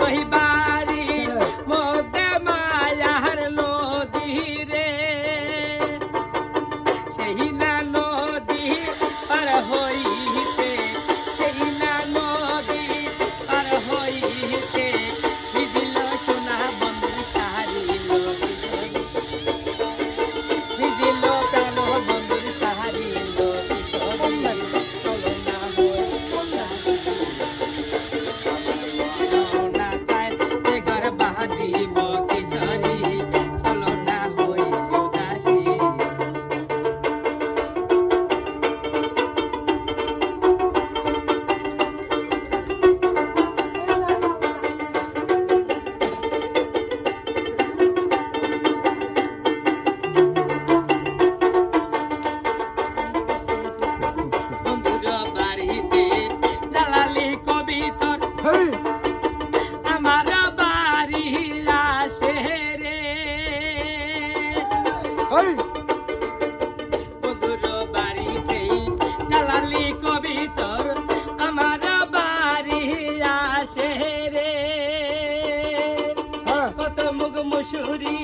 রহিবারি মধ্যে মায়ার নদী রে, সেই না নদী পার হইতে, সেই না নদী পার হইতে বিদিল সোনা বন্ধুর সাহারিল, বিদিল প্রাণ বন্ধুর সাহারিল। আমার বাড়ি আসে রে, বন্ধুর বাড়িতেই দালালি কবিতর আমার বাড়ি আসে রে, কত মুগ মুসুরি